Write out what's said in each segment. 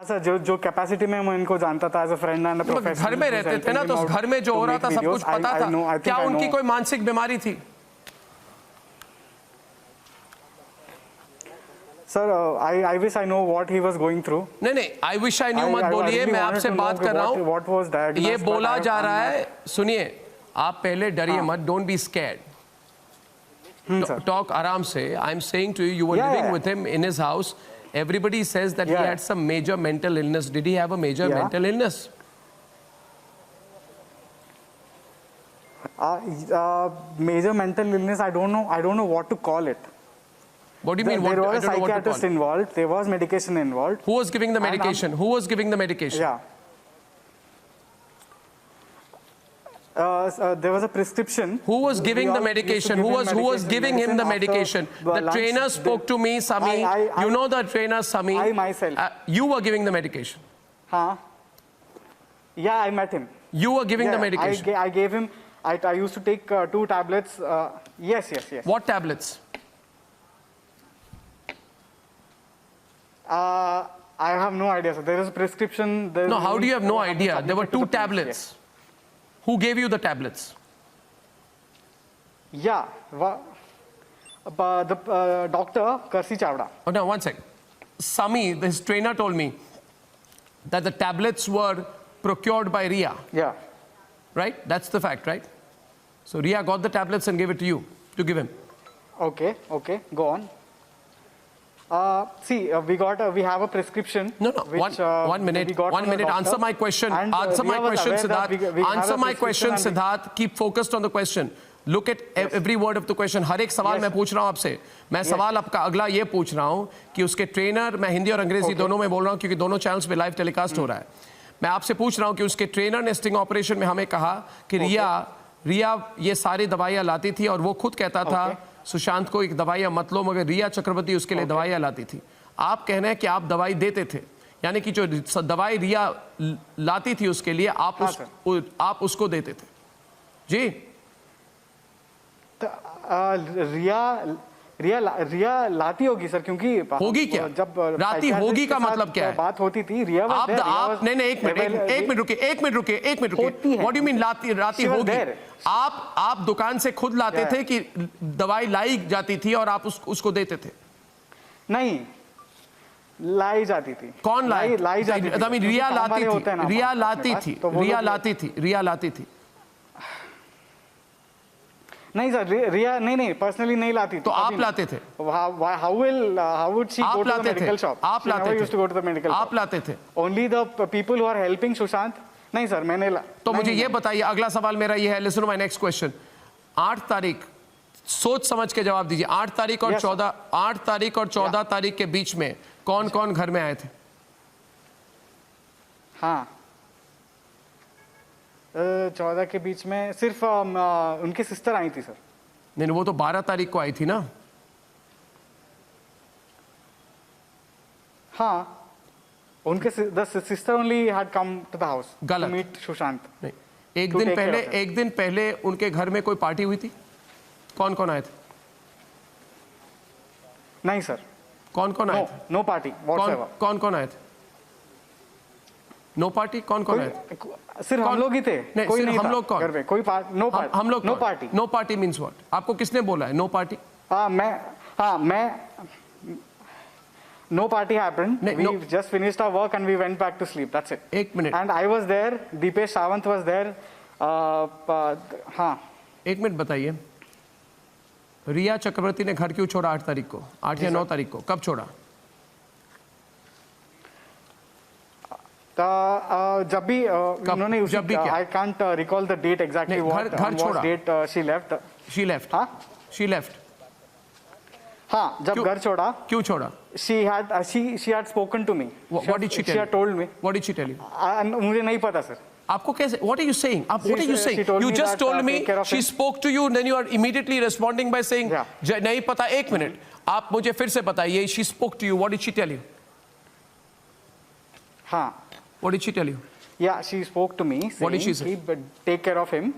Sir जो capacity में मैं इनको जानता था as a friend and a professor, घर में रहते थे ना, तो घर में जो हो रहा था सब कुछ पता था। क्या उनकी कोई मानसिक बीमारी थी? Sir I wish I know what he was going through. नहीं, आई विश आई न्यू मत बोलिए, मैं आपसे बात कर रहा हूँ। ये बोला जा रहा है, सुनिए, आप पहले डरिए मत, डोंट बी स्कैर्ड, टॉक आराम से। I am saying to you, you were living with him in his house. Everybody says that he had some major mental illness. Did he have a major mental illness? Major mental illness, I don't know what to call it. What do you mean? There was a psychiatrist involved. There was medication involved. Who was giving the medication? Who was giving the medication? Yeah. There was a prescription. Who was giving the medication? Who was giving him the medication? The trainer spoke to me, Sami. You know the trainer, Sami. I myself. You were giving the medication. Huh? Yeah, I met him. You were giving the medication. I gave him. I used to take 2 tablets. Yes. What tablets? I have no idea, sir. There is a prescription. No, how do you have no idea? There were 2 tablets. Who gave you the tablets? Yeah, the doctor, Karsi Chavda. Oh, now, one sec. Sami, his trainer, told me that the tablets were procured by Ria. Yeah. Right? That's the fact, right? So Ria got the tablets and gave it to you, to give him. Okay, go on. See, we have a prescription. No. One minute. Answer my question. Answer my question, Siddharth. Answer my question, Siddharth. Keep focused on the question. Look at every word of the question. हर एक सवाल मैं पूछ रहा हूँ आपसे. मैं सवाल आपका अगला ये पूछ रहा हूँ कि उसके ट्रेनर, मैं हिंदी और अंग्रेजी दोनों में बोल रहा हूँ क्योंकि दोनों चैनल्स पे लाइव टेलीकास्ट हो रहा है. मैं आपसे पूछ रहा हूँ कि उसके ट्रेनर ने स्टिंग ऑपरेशन में हमें कहा कि रिया ये सारी दवाइयाँ लाती थी और वो खुद कहता था सुशांत को एक दवाइयाँ मत लो, मगर रिया चक्रवर्ती उसके लिए दवाइयाँ लाती थी. आप कहना है कि आप दवाई देते थे, यानी कि जो दवाई रिया लाती थी उसके लिए आप उसको देते थे जी? रिया लाती होगी सर, क्योंकि होगी क्या? जब लाती होगी का मतलब क्या है? बात होती थी, रिया आप नहीं, एक मिनट रुकिए. व्हाट डू मीन लाती होगी? आप दुकान से खुद लाते थे कि दवाई लाई जाती थी और आप उसको देते थे? नहीं, लाई जाती थी. कौन लाई जाती थी? रिया लाती थी. नहीं सर, रिया नहीं पर्सनली नहीं लाती. तो आप लाते थे? How would she go to the medical shop? आप लाते थे? used to go to the medical shop. आप लाते थे? Only the people who are helping Sushant. नहीं सर, मैंने तो मुझे ये बताइए, अगला सवाल मेरा ये है, listen to my next question. 8 तारीख, सोच समझ के जवाब दीजिए. 8 तारीख और 14 तारीख के बीच में कौन कौन घर में आए थे? हाँ, 14 के बीच में सिर्फ उनकी सिस्टर आई थी सर. नहीं, वो तो 12 तारीख को आई थी ना. हाँ, उनके sister only had come to the house to meet Sushant. नहीं, एक दिन पहले उनके घर में कोई पार्टी हुई थी? कौन कौन आए थे? नहीं सर. कौन आए थे? No party. कौन आए थे? No party. कौन आए थे? सिर्फ हम लोग ही थे. कोई नहीं. हम लोग कौन? घर में कोई नो पार्टी. हम लोग no party. No party means what? आपको किसने बोला है नो पार्टी? मैं no party happened. We just finished our work and we went back to sleep. That's it. एक minute. And I was there. Deepesh Sawant was there. हाँ. एक minute बताइए, रिया चक्रवर्ती ने घर क्यों छोड़ा 8 तारीख को? 8 या 9 तारीख को कब छोड़ा? जब भी उन्होंने I can't recall the date exactly. घर छोड़ा. Date she left. हाँ? She left. हाँ, जब घर छोड़ा. क्यों छोड़ा? She had spoken to me. What did she tell you? She had told me. What did she tell you? मुझे नहीं पता सर. आपको कैसे? What are you saying? What are you saying? You just told me she spoke to you, and then you are immediately responding by saying नहीं पता. एक minute, आप मुझे फिर से बताइए. She spoke to you. What did she tell you? हाँ. What did she tell you? Yeah, she spoke to me saying, what did she say? Take care of him.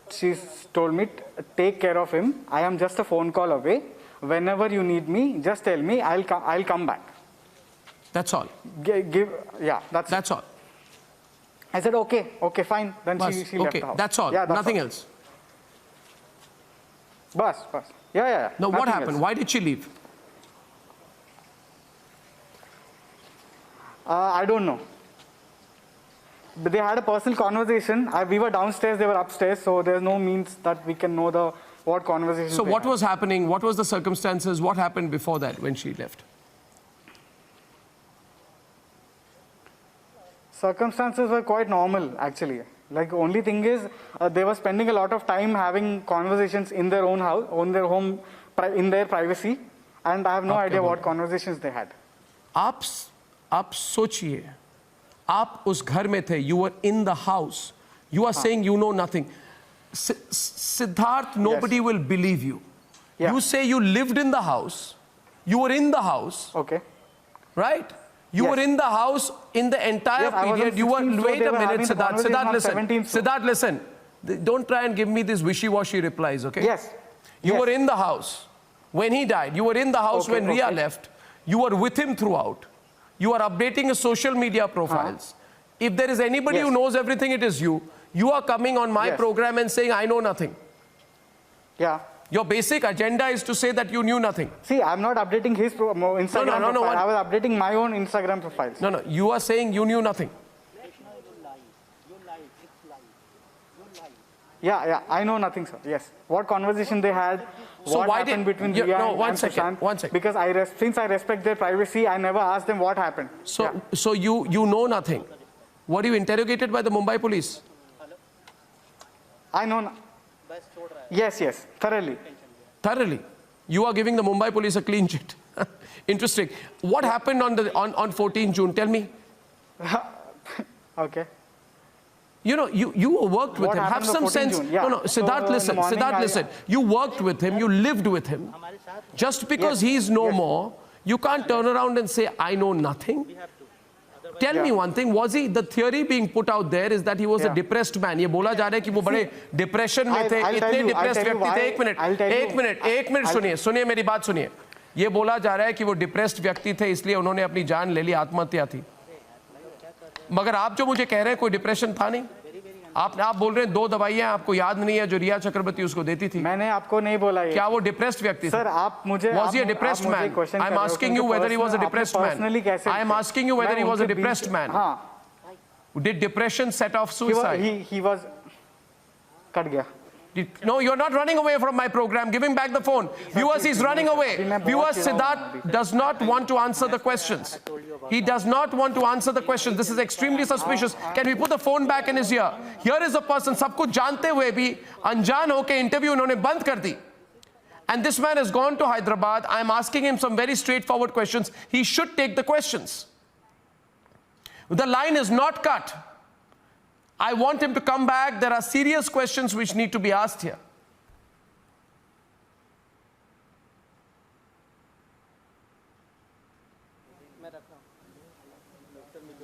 She told me, take care of him. I am just a phone call away. Whenever you need me, just tell me. I'll come back. That's all. Yeah, That's all. I said, okay, fine. Then she left Okay, the house. that's all. Yeah, Nothing all. else. Bus. Yeah. Now, what Nothing happened? else. Why did she leave? I don't know. But they had a personal conversation. We were downstairs, they were upstairs, so there's no means that we can know what conversation. So what was happening? What was the circumstances? What happened before that when she left? Circumstances were quite normal, actually. Like, only thing is, they were spending a lot of time having conversations in their own house, on their home, in their privacy, and I have no idea what conversations they had. आप सोचिए, आप उस घर में थे. You were in the house. You are saying you know nothing. Siddharth, nobody will believe you. Yeah. You say you lived in the house. You were in the house. Okay. Right? You Yes. were in the house in the entire Yes, I was on period. You were. 16th, so Wait they a were minute, having the Siddharth. conversation Siddharth, on listen. 17th, so- Siddharth, listen. Don't try and give me these wishy-washy replies, okay? Yes. You Yes. were in the house when he died. You were in the house Okay, when Ria okay. left. You were with him throughout. You are updating his social media profiles. If there is anybody Yes. who knows everything, it is you. You are coming on my Yes. program and saying, I know nothing. Yeah. Your basic agenda is to say that you knew nothing. See, I'm not updating his Instagram no, profile. I was updating my own Instagram profiles. No, you are saying you knew nothing. Yeah, I know nothing, sir. Yes. What conversation they had, So what why happened did- between Yeah, Ria no, and one and second, Sushant. one second. Because since I respect their privacy, I never asked them what happened. So, Yeah. so you know nothing. Were you interrogated by the Mumbai police? I know. Yes, thoroughly. Thoroughly. You are giving the Mumbai police a clean chit. Interesting. What happened on 14 June? Tell me. Okay. You know, you worked with What him. Have happened on some 14 sense. June? Yeah. No, So, Siddharth, in the listen. morning, Siddharth, listen. You worked with him. You lived with him. Just because Yes. he's no Yes. more, you can't turn around and say, I know nothing. Tell me one thing, was he, the theory being put out there is that he was a Yeah. depressed man. ये बोला जा रहा है कि वो बड़े depression में थे, I'll tell इतने you डिप्रेस्ड व्यक्ति थे. why. एक मिनट सुनिए मेरी बात सुनिए. ये बोला जा रहा है कि वो डिप्रेस्ड व्यक्ति थे इसलिए उन्होंने अपनी जान ले ली, आत्महत्या थी. मगर आप जो मुझे कह रहे हैं कोई डिप्रेशन था नहीं. आप बोल रहे हैं 2 दवाइयां आपको याद नहीं है जो रिया चक्रवर्ती उसको देती थी. मैंने आपको नहीं बोला ये. क्या वो डिप्रेस्ड व्यक्ति थे? सर, आप मुझे Was he a depressed man? I'm asking you whether he was a depressed man. I am asking you whether he was a depressed man. हाँ. Did depression set off suicide? He was. Cut गया. No, you're not running away from my program. Give him back the phone. Viewers, he's running away. Viewers, Siddharth does not want to answer the questions. He does not want to answer the questions. This is extremely suspicious. Can we put the phone back in his ear? Here is a person, सब कुछ जानते हुए भी अनजान होके interview उन्होंने बंद कर दी. And this man has gone to Hyderabad. I am asking him some very straightforward questions. He should take the questions. The line is not cut. I want him to come back. There are serious questions which need to be asked here.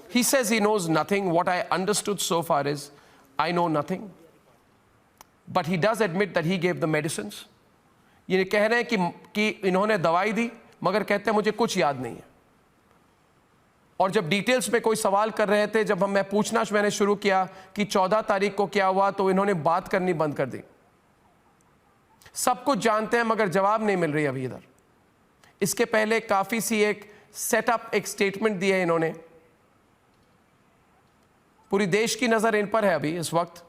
He says he knows nothing. What I understood so far is, I know nothing. But he does admit that he gave the medicines. ये कह रहे हैं कि इन्होंने दवाई दी, मगर कहते हैं मुझे कुछ याद नहीं है. और जब डिटेल्स में कोई सवाल कर रहे थे, जब मैं पूछना मैंने शुरू किया कि 14 तारीख को क्या हुआ, तो इन्होंने बात करनी बंद कर दी. सब कुछ जानते हैं मगर जवाब नहीं मिल रही अभी इधर. इसके पहले काफी सी एक सेटअप, एक स्टेटमेंट दी है इन्होंने. पूरी देश की नजर इन पर है अभी इस वक्त.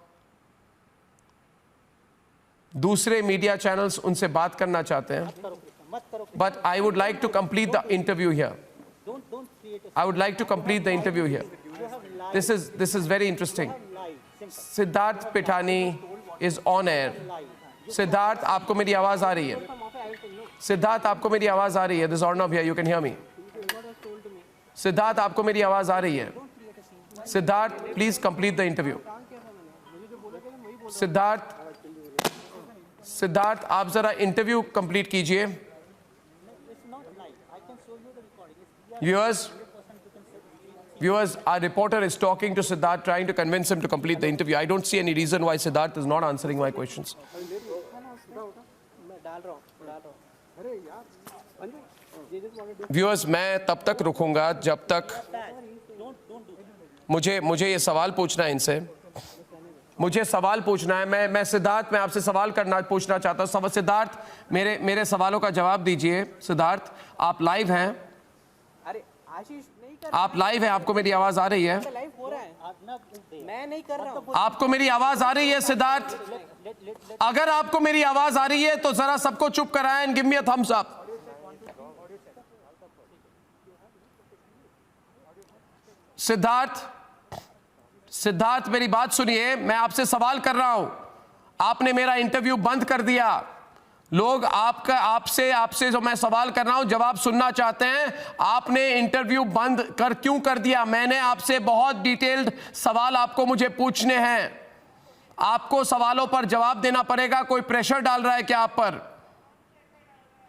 दूसरे मीडिया चैनल्स उनसे बात करना चाहते हैं. But I would like to complete the interview here. I would like to complete the interview here. This is very interesting. Siddharth Pithani is on air. Siddharth, आपको मेरी आवाज आ रही है? Siddharth, आपको मेरी आवाज आ रही है? This is Arnav here. You can hear me. Siddharth, आपको मेरी आवाज आ रही है? Siddharth, please complete the interview. Siddharth, आप जरा इंटरव्यू कंप्लीट कीजिए. Viewers, our reporter is talking to Siddharth, trying to convince him to complete the interview. I don't see any reason why Siddharth is not answering my questions. Viewers, मैं तब तक रुकूंगा जब तक मुझे ये सवाल पूछना है इनसे, मुझे सवाल पूछना है। मैं सिद्धार्थ, मैं आपसे सवाल पूछना चाहता हूँ। सिद्धार्थ, मेरे सवालों का जवाब दीजिए। सिद्धार्थ, आप लाइव हैं? अरे आशीष, नहीं कर, आप लाइव हैं? आपको मेरी आवाज आ रही है? लाइव हो रहा है, मैं नहीं कर रहा हूँ। आपको मेरी आवाज आ रही है सिद्धार्थ? अगर आपको मेरी आवाज आ रही है तो जरा सबको चुप कराएं and give me a thumbs up. Siddharth, मेरी बात सुनिए। मैं आपसे सवाल कर रहा हूं, आपने मेरा इंटरव्यू बंद कर दिया। लोग आपसे जो मैं सवाल कर रहा हूं जवाब सुनना चाहते हैं। आपने इंटरव्यू बंद क्यों कर दिया? मैंने आपसे बहुत डिटेल्ड सवाल आपको मुझे पूछने हैं। आपको सवालों पर जवाब देना पड़ेगा। कोई प्रेशर डाल रहा है क्या आप पर?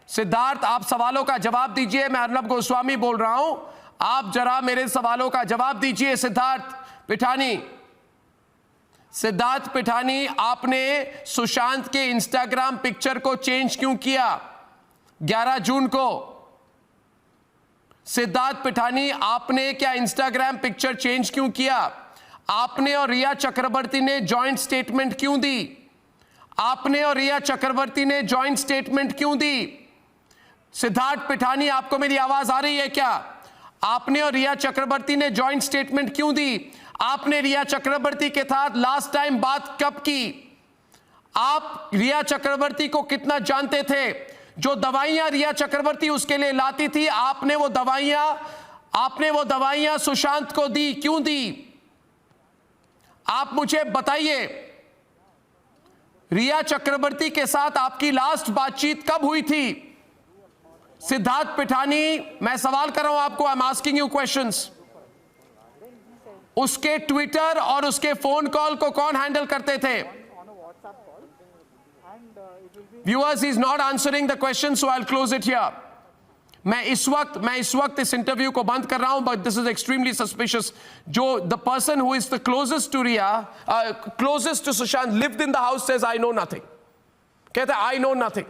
सिद्धार्थ, आप सवालों का जवाब दीजिए। मैं अर्नब गोस्वामी बोल रहा हूं, आप जरा मेरे सवालों का जवाब दीजिए। सिद्धार्थ पिठानी, आपने सुशांत के इंस्टाग्राम पिक्चर को चेंज क्यों किया 11 जून को? सिद्धार्थ पिठानी, आपने क्या इंस्टाग्राम पिक्चर चेंज क्यों किया? आपने और रिया चक्रवर्ती ने जॉइंट स्टेटमेंट क्यों दी? आपने और रिया चक्रवर्ती ने जॉइंट स्टेटमेंट क्यों दी? सिद्धार्थ पिठानी, आपको मेरी आवाज आ रही है क्या? आपने और रिया चक्रवर्ती ने जॉइंट स्टेटमेंट क्यों दी? आपने रिया चक्रवर्ती के साथ लास्ट टाइम बात कब की? आप रिया चक्रवर्ती को कितना जानते थे? जो दवाइयां रिया चक्रवर्ती उसके लिए लाती थी, आपने वो दवाइयां सुशांत को दी, क्यों दी? आप मुझे बताइए, रिया चक्रवर्ती के साथ आपकी लास्ट बातचीत कब हुई थी? सिद्धार्थ पिठानी, मैं सवाल कर रहा हूं आपको, I am asking you questions. उसके ट्विटर और उसके फोन कॉल को कौन हैंडल करते थे? Viewers, he is not answering the question, so I will close it here. मैं इस वक्त इस इंटरव्यू को बंद कर रहा हूं, but this is extremely suspicious. जो the person who is the closest to Rhea, closest to Sushant, lived in the house, says I know nothing. कहते आई नो नथिंग।